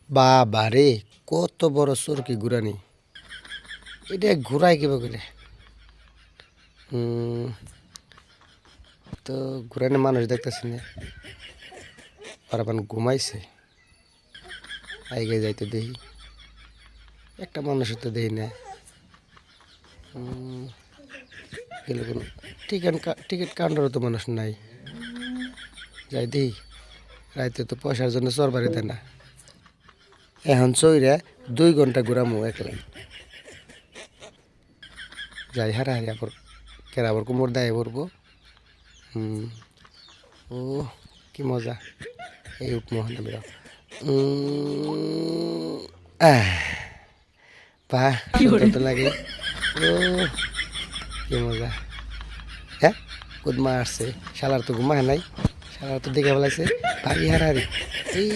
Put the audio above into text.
বাবা রে, কত বড় চরকি ঘুরানি! এটা ঘুরাই কিবা করে? তো ঘুরানি মানুষ দেখতেছি না, পারাপান ঘুমাইছে। আইগে যাইতে দেখি, একটা মানুষ তো দেখি না। টিকিট টিকিট কাউন্টারও তো মানুষ নাই। যাই দেখি, রাইতে তো পয়সার জন্য চরবারি দেয় না। এখন চইরা 2 ঘন্টা ঘুরামো একলাই। যাই হারাহারি আবার কেরাবার কুমোর দায়ে পড়বো। ও কি মজা! এই উপমোহন আমি বাহ, সুন্দর তো লাগে। ও কি মজা! হ্যাঁ, কুদমা আসছে। শালার তো ঘুমা নাই, শালার তো দেখে ফেলাইছে। ভারী হারাহারি। এই